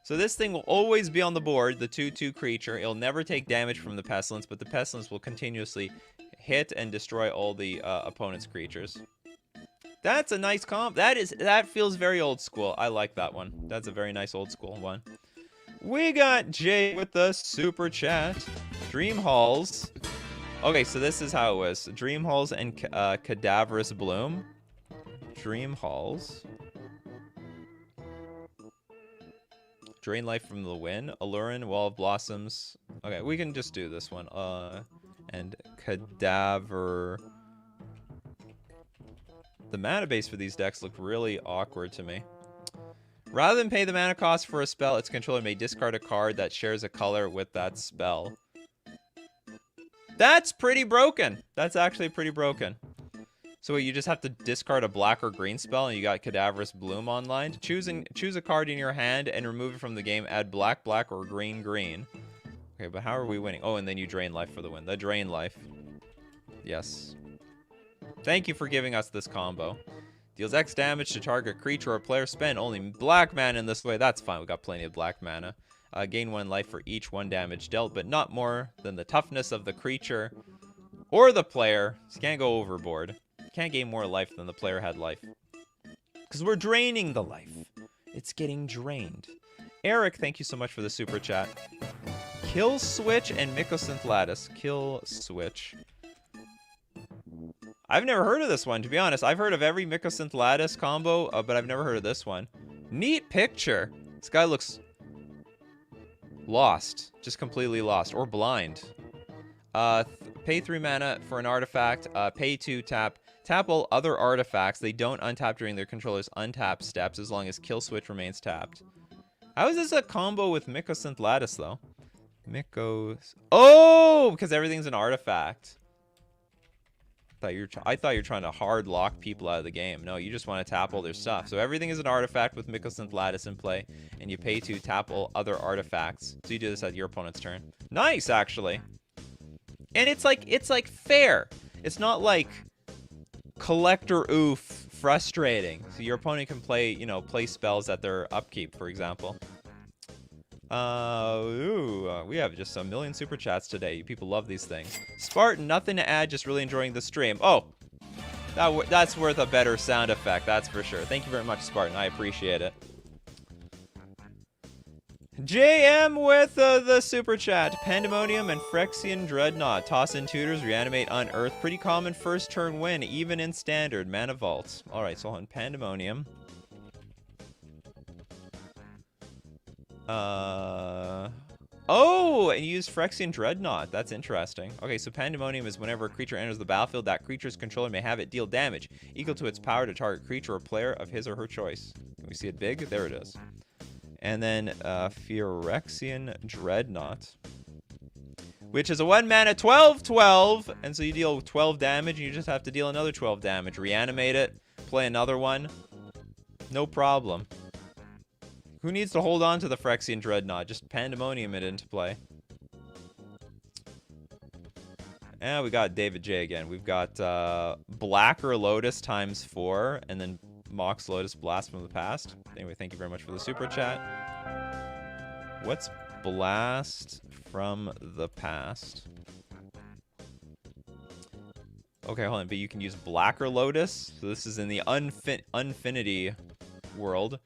So this thing will always be on the board, the 2/2 creature. It'll never take damage from the Pestilence, but the Pestilence will continuously hit and destroy all the opponent's creatures. That's a nice comp. That feels very old school. I like that one. That's a very nice old school one. We got Jay with the super chat. Dream Halls. Okay, so this is how it was. Dream Halls and Cadaverous Bloom. Dream Halls. Drain life from the wind. Allurin, Wall of Blossoms. Okay, we can just do this one. And Cadaver. The mana base for these decks look really awkward to me. Rather than pay the mana cost for a spell, its controller may discard a card that shares a color with that spell. That's pretty broken. That's actually pretty broken. So you just have to discard a black or green spell, and you got Cadaverous Bloom online. Choose a card in your hand and remove it from the game. Add black, black, or green, green. Okay, but how are we winning? Oh, and then you drain life for the win. The drain life. Yes. Thank you for giving us this combo. Deals X damage to target creature or player. Spend only black mana in this way. That's fine. We got plenty of black mana. Gain 1 life for each 1 damage dealt, but not more than the toughness of the creature or the player. So you can't go overboard. Can't gain more life than the player had life. Because we're draining the life. It's getting drained. Eric, thank you so much for the super chat. Kill Switch and Mycosynth Lattice. Kill Switch. I've never heard of this one, to be honest. I've heard of every Mycosynth Lattice combo, but I've never heard of this one. Neat picture. This guy looks lost. Just completely lost. Or blind. Pay 3 mana for an artifact. Pay 2, tap. Tap all other artifacts. They don't untap during their controller's untap steps as long as Kill Switch remains tapped. How is this a combo with Mycosynth Lattice, though? Oh, because everything's an artifact. I thought you were trying to hard lock people out of the game. No, you just want to tap all their stuff. So everything is an artifact with Mycosynth Lattice in play, and you pay to tap all other artifacts. So you do this at your opponent's turn. Nice, actually. And it's like fair. It's not like collector oof frustrating. So your opponent can play, you know, play spells at their upkeep, for example. We have just a million super chats today. You people love these things. Spartan, nothing to add, just really enjoying the stream. Oh, that's worth a better sound effect, that's for sure. Thank you very much, Spartan. I appreciate it. JM with the super chat. Pandemonium and Phyrexian Dreadnought. Toss in tutors, reanimate, unearth. Pretty common first turn win, even in standard. Mana Vault. Alright, so on Pandemonium. Oh, and you use Phyrexian Dreadnought. That's interesting. Okay, so Pandemonium is whenever a creature enters the battlefield, that creature's controller may have it deal damage equal to its power to target creature or player of his or her choice. Can we see it big? There it is. And then Phyrexian Dreadnought, which is a 1-mana 12/12, and so you deal 12 damage, and you just have to deal another 12 damage. Reanimate it, play another one. No problem. Who needs to hold on to the Phyrexian Dreadnought? Just Pandemonium it into play. And we got David J again. We've got Blacker Lotus ×4, and then Mox Lotus Blast from the Past. Anyway, thank you very much for the super chat. What's Blast from the Past? Okay, hold on. But you can use Blacker Lotus. So this is in the Unfinity world.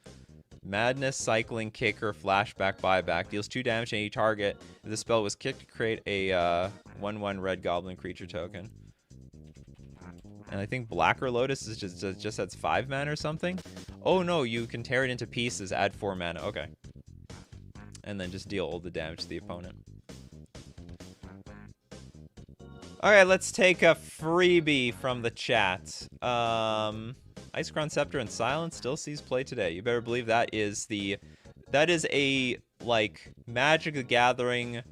Madness, Cycling, Kicker, Flashback, Buyback. Deals 2 damage to any target. If the spell was kicked to create a 1/1 red goblin creature token. And I think Blacker Lotus is just adds 5 mana or something. Oh no, you can tear it into pieces, add 4 mana. Okay. And then just deal all the damage to the opponent. Alright, let's take a freebie from the chat. Icecrown Scepter and Silence still sees play today. You better believe that is a like Magic the Gathering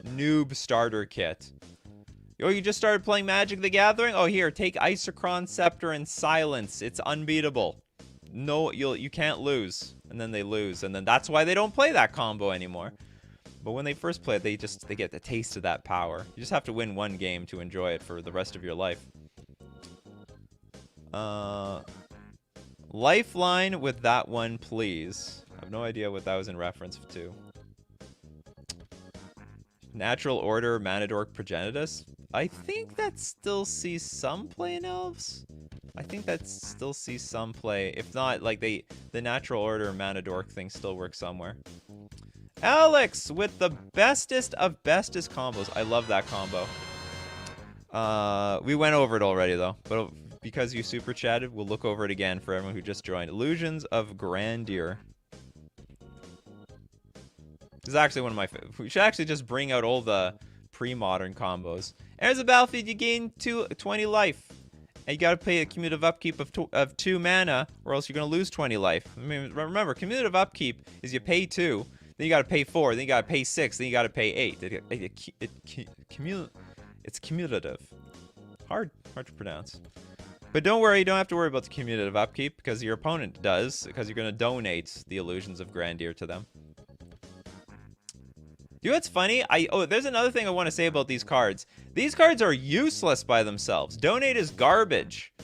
noob starter kit. Oh, you just started playing Magic the Gathering? Oh, here, take Icecrown Scepter and Silence. It's unbeatable. No, you can't lose. And then they lose, and then that's why they don't play that combo anymore. But when they first play it, they get the taste of that power. You just have to win one game to enjoy it for the rest of your life. Lifeline with that one, please. I have no idea what that was in reference to. Natural Order, Manadork, Progenitus. I think that still sees some play in Elves. I think that still sees some play. If not, like the Natural Order Manadork thing still works somewhere. Alex with the bestest of bestest combos. I love that combo. We went over it already though, but because you super chatted, we'll look over it again for everyone who just joined. Illusions of Grandeur. This is actually one of my favorites. We should actually just bring out all the pre-modern combos. There's a battlefield, you gain 20 life. And you gotta pay a cumulative upkeep of 2 mana, or else you're gonna lose 20 life. I mean, remember, cumulative upkeep is you pay 2, then you gotta pay 4, then you gotta pay 6, then you gotta pay 8. It's cumulative. Hard to pronounce. But don't worry, you don't have to worry about the cumulative upkeep, because your opponent does, because you're gonna donate the Illusions of Grandeur to them. You know what's funny? There's another thing I want to say about these cards. These cards are useless by themselves. Donate is garbage.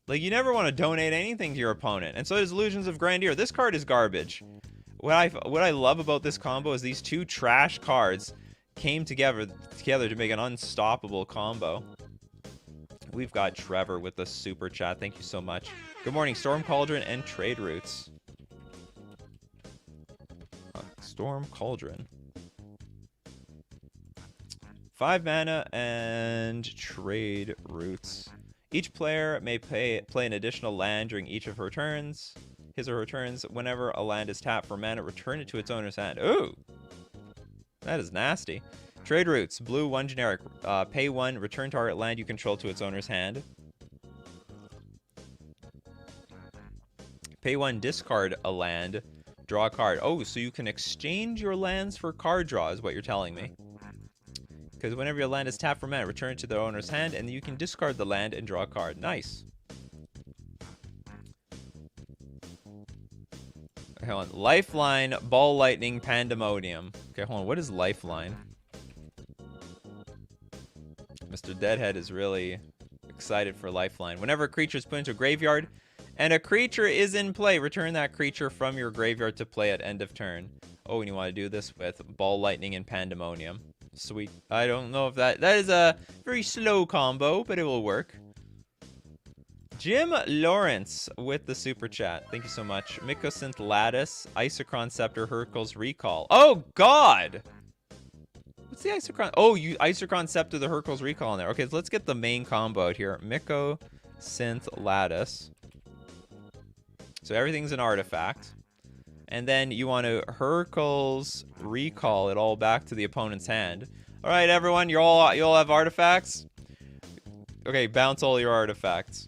Like, you never want to donate anything to your opponent. And so does Illusions of Grandeur. This card is garbage. What I love about this combo is these two trash cards came together to make an unstoppable combo. We've got Trevor with the super chat. Thank you so much. Good morning, Storm Cauldron and Trade Routes. Storm Cauldron. 5 mana and Trade Routes. Each player may play an additional land during each of her turns. His or her turns. Whenever a land is tapped for mana, return it to its owner's hand. Ooh! That is nasty. Trade Routes. Blue, 1 generic. Pay 1, return target land you control to its owner's hand. Pay 1, discard a land. Draw a card. Oh, so you can exchange your lands for card draw is what you're telling me. Because whenever your land is tapped for mana, return it to the owner's hand, and you can discard the land and draw a card. Nice. Okay, hold on. Lifeline, Ball Lightning, Pandemonium. Okay, hold on. What is Lifeline? Mr. Deadhead is really excited for Lifeline. Whenever a creature is put into a graveyard, and a creature is in play, return that creature from your graveyard to play at end of turn. Oh, and you want to do this with Ball Lightning and Pandemonium. Sweet. I don't know if that is a very slow combo, but it will work. Jim Lawrence with the super chat. Thank you so much. Mycosynth Lattice, Isochron Scepter, Hurkyl's Recall. Oh God! What's the Isochron? Oh, you Isochron Scepter, the Hurkyl's Recall in there. Okay, so let's get the main combo out here. Mycosynth Lattice. So everything's an artifact. And then you want to Hurkyl's Recall it all back to the opponent's hand. All right, everyone, you all have artifacts. Okay, bounce all your artifacts.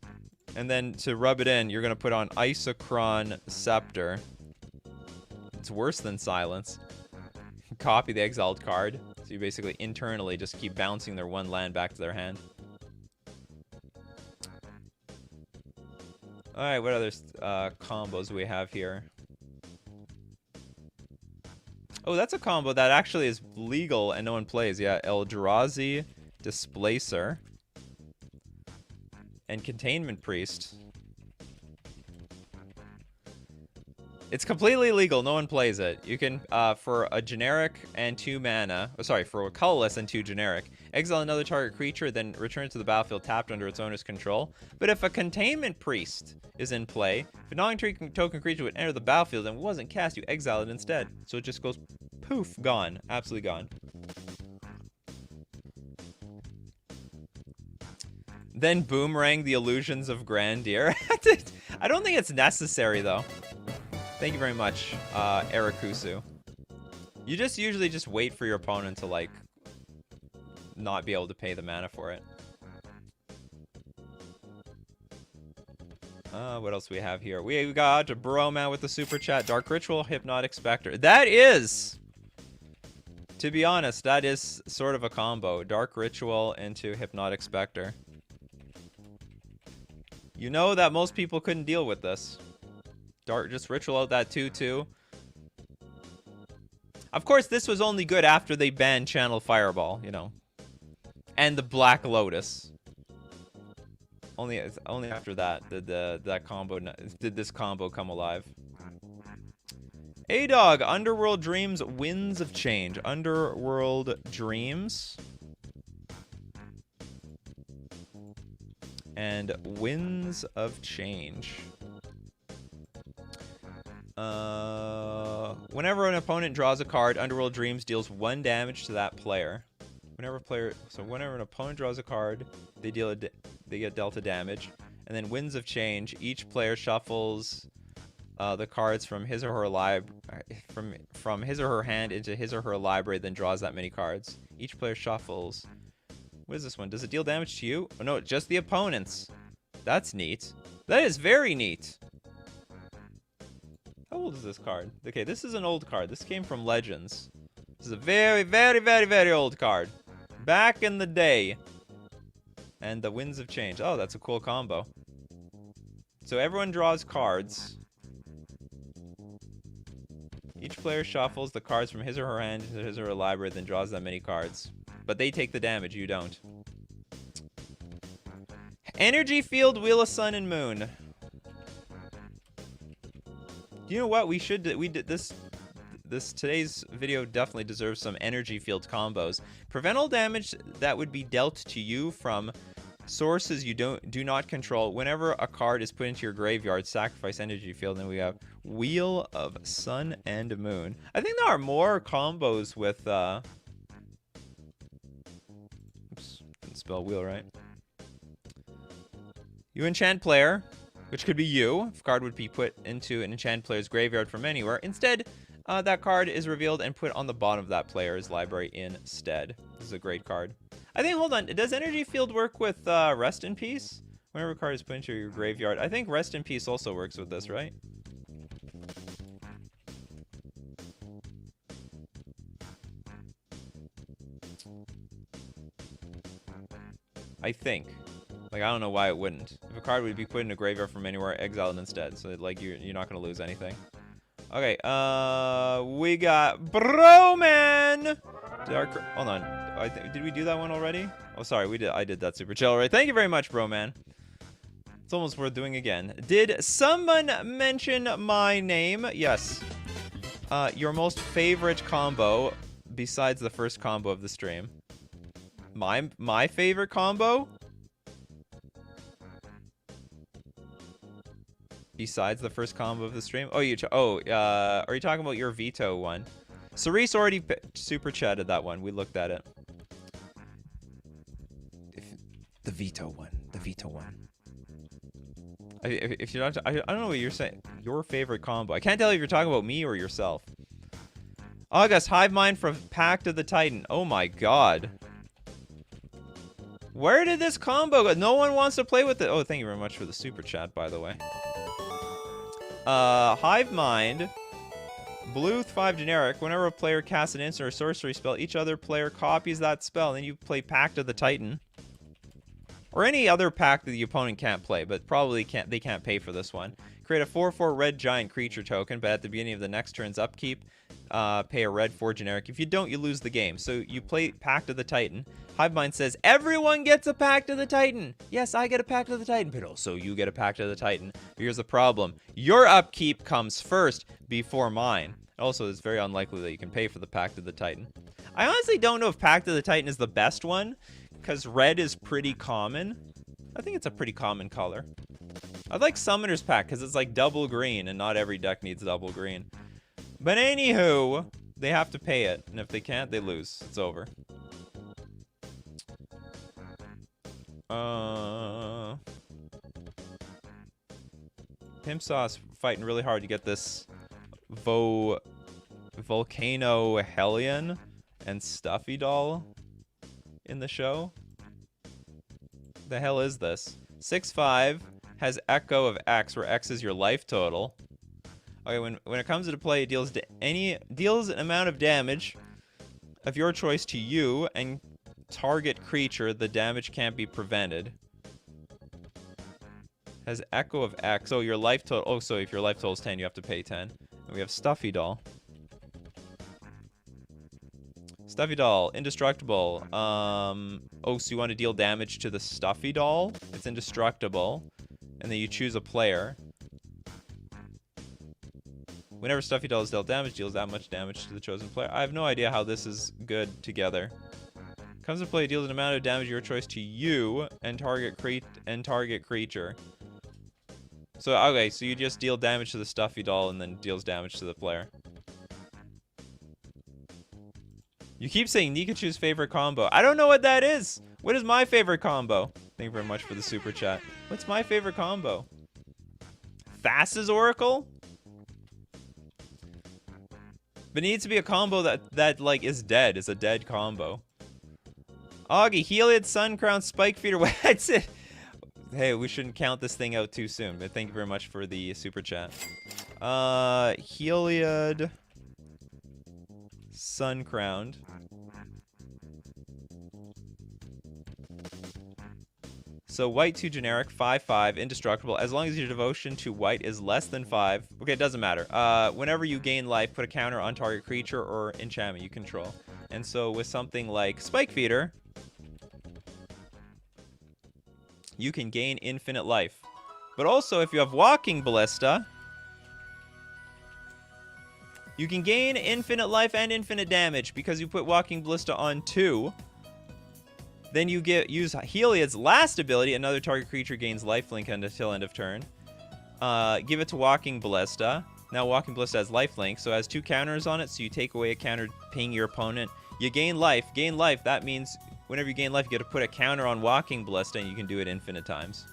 And then to rub it in, you're going to put on Isochron Scepter. It's worse than Silence. Copy the exiled card. So you basically internally just keep bouncing their one land back to their hand. All right, what other combos do we have here? Oh, that's a combo that actually is legal and no one plays. Yeah, Eldrazi, Displacer, and Containment Priest. It's completely legal. No one plays it. You can, for a generic and 2 mana, oh, sorry, for a colorless and 2 generic, exile another target creature, then return it to the battlefield tapped under its owner's control. But if a Containment Priest is in play, if a non-token creature would enter the battlefield and wasn't cast, you exile it instead. So it just goes poof, gone. Absolutely gone. Then boomerang the illusions of grandeur. I don't think it's necessary, though. Thank you very much, Erikusu. You just usually just wait for your opponent to, like, not be able to pay the mana for it. What else do we have here? We got a Broman with the super chat. Dark Ritual, Hypnotic, Specter. That is, to be honest, that is sort of a combo. Dark Ritual into Hypnotic Specter. You know that most people couldn't deal with this. Just ritual out that 2/2. Of course, this was only good after they banned Channel Fireball, you know. And the Black Lotus. Only after that did this combo come alive. A-Dog, Underworld Dreams, Winds of Change. Underworld Dreams. And Winds of Change. Whenever an opponent draws a card, Underworld Dreams deals 1 damage to that player. Whenever an opponent draws a card, they get dealt a damage. And then Winds of Change, each player shuffles the cards from his or her from his or her hand into his or her library, then draws that many cards. Each player shuffles. What is this one? Does it deal damage to you? Oh no, just the opponents. That's neat. That is very neat. How old is this card? Okay, this is an old card. This came from Legends. This is a very, very, very, very old card. Back in the day. And the Winds of Change. Oh, that's a cool combo. So everyone draws cards. Each player shuffles the cards from his or her hand into his or her library, then draws that many cards. But they take the damage, you don't. Energy Field, Wheel of Sun and Moon. You know what? Today's video definitely deserves some energy field combos. Prevent all damage that would be dealt to you from sources you do not control. Whenever a card is put into your graveyard, sacrifice energy field. And then we have Wheel of Sun and Moon. I think there are more combos with oops, didn't spell wheel right. You enchant player, which could be you. If a card would be put into an enchant player's graveyard from anywhere. Instead, that card is revealed and put on the bottom of that player's library instead. This is a great card. I think, hold on, does Energy Field work with Rest in Peace? Whenever a card is put into your graveyard. I think Rest in Peace also works with this, right? I think. Like, I don't know why it wouldn't. If a card would be put in a graveyard from anywhere, exile it instead. So, like, you're not going to lose anything. Okay, we got Broman! Hold on. Did we do that one already? Oh, sorry, we did. I did that super chill, right? Thank you very much, Broman. It's almost worth doing again. Did someone mention my name? Yes. Your most favorite combo, besides the first combo of the stream. My favorite combo? Besides the first combo of the stream? Oh, are you talking about your veto one? Cerise already super chatted that one. We looked at it. The veto one. The veto one. If you're not, I don't know what you're saying. Your favorite combo. I can't tell if you're talking about me or yourself. August, Hive Mind from Pact of the Titan. Oh my god. Where did this combo go? No one wants to play with it. Oh, thank you very much for the super chat, by the way. Hive Mind. Blue 5 generic. Whenever a player casts an instant or sorcery spell, each other player copies that spell, and then you play Pact of the Titan. Or any other pact that the opponent can't play, but probably they can't pay for this one. Create a 4/4 red giant creature token, but at the beginning of the next turn's upkeep, pay a red 4 generic. If you don't, you lose the game. So you play Pact of the Titan. Hive Mind says, everyone gets a Pact of the Titan. Yes, I get a Pact of the Titan, but also you get a Pact of the Titan. But here's the problem. Your upkeep comes first before mine. Also, it's very unlikely that you can pay for the Pact of the Titan. I honestly don't know if Pact of the Titan is the best one, because red is pretty common. I think it's a pretty common color. I like Summoner's Pact, because it's like double green, and not every deck needs double green. But anywho, they have to pay it, and if they can't, they lose. It's over. Pimp Sauce fighting really hard to get this Volcano Hellion and Stuffy Doll in the show. The hell is this? 6/5 has Echo of X, where X is your life total. Okay, when it comes into play, it deals an amount of damage of your choice to you and target creature. The damage can't be prevented. Has Echo of X. Oh, your life total. Oh, so if your life total is 10, you have to pay 10. And we have Stuffy Doll. Stuffy Doll, indestructible. Oh, so you want to deal damage to the Stuffy Doll? It's indestructible. And then you choose a player. Whenever Stuffy Doll is dealt damage, deals that much damage to the chosen player. I have no idea how this is good together. Comes to play, deals an amount of damage of your choice to you and target creature. So, okay, so you just deal damage to the Stuffy Doll and then deals damage to the player. You keep saying Nikachu's favorite combo. I don't know what that is. What is my favorite combo? Thank you very much for the super chat. What's my favorite combo? Thassa's Oracle? But it needs to be a combo that like is dead. Is a dead combo. Augie, Heliod, Suncrown, Spike Feeder. What's it? Hey, we shouldn't count this thing out too soon. But thank you very much for the super chat. Heliod, Suncrowned. So white 2 generic, 5/5, indestructible. As long as your devotion to white is less than 5. Okay, it doesn't matter. Whenever you gain life, put a counter on target creature or enchantment you control. And so with something like Spike Feeder, you can gain infinite life. But also, if you have Walking Ballista, you can gain infinite life and infinite damage because you put Walking Ballista on 2. Then you use Heliod's last ability. Another target creature gains lifelink until end of turn. Give it to Walking Ballista. Now Walking Ballista has lifelink, so it has 2 counters on it. So you take away a counter, ping your opponent. You gain life. Gain life. That means whenever you gain life, you get to put a counter on Walking Ballista, and you can do it infinite times.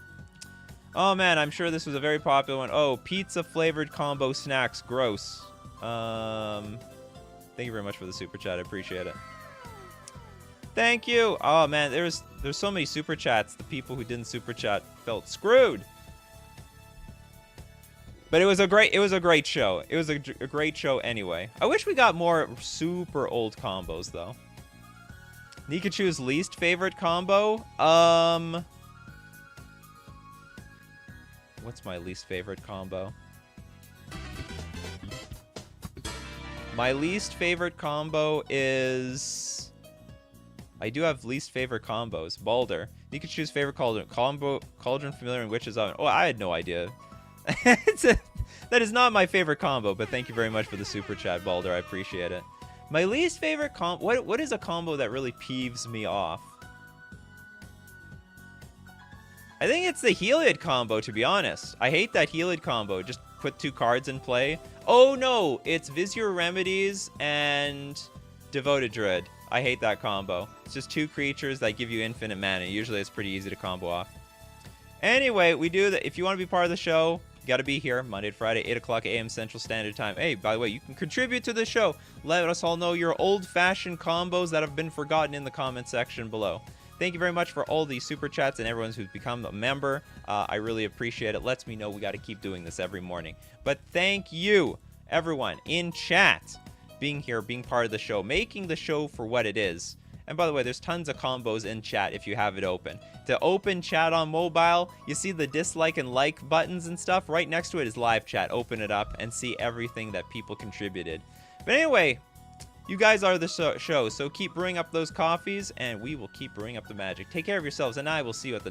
Oh man, I'm sure this was a very popular one. Oh, pizza flavored combo snacks. Gross. Thank you very much for the super chat. I appreciate it. Thank you. Oh man, there's so many super chats. The people who didn't super chat felt screwed. But it was a great show. It was a great show anyway. I wish we got more super old combos though. Nikachu's least favorite combo? What's my least favorite combo? My least favorite combo is... I do have least favorite combos. Balder. Nikachu's favorite cauldron. Cauldron, Familiar, and Witch's Oven. Oh, I had no idea. That is not my favorite combo, but thank you very much for the super chat, Balder. I appreciate it. My least favorite combo... What is a combo that really peeves me off? I think it's the Heliod combo, to be honest. I hate that Heliod combo. Just put 2 cards in play. Oh, no. It's Vizier Remedies and Devoted Druid. I hate that combo. It's just 2 creatures that give you infinite mana. Usually it's pretty easy to combo off. Anyway, we do that. If you want to be part of the show, you got to be here Monday to Friday, 8 o'clock a.m. Central Standard Time. Hey, by the way, you can contribute to the show. Let us all know your old-fashioned combos that have been forgotten in the comment section below. Thank you very much for all the super chats and everyone who's become a member. I really appreciate it. Lets me know we got to keep doing this every morning. But thank you, everyone in chat, being here, being part of the show, making the show for what it is. And by the way, there's tons of combos in chat if you have it open. To open chat on mobile, you see the dislike and like buttons and stuff. Right next to it is live chat. Open it up and see everything that people contributed. But anyway, you guys are the show, so keep brewing up those coffees, and we will keep brewing up the magic. Take care of yourselves, and I will see you at the next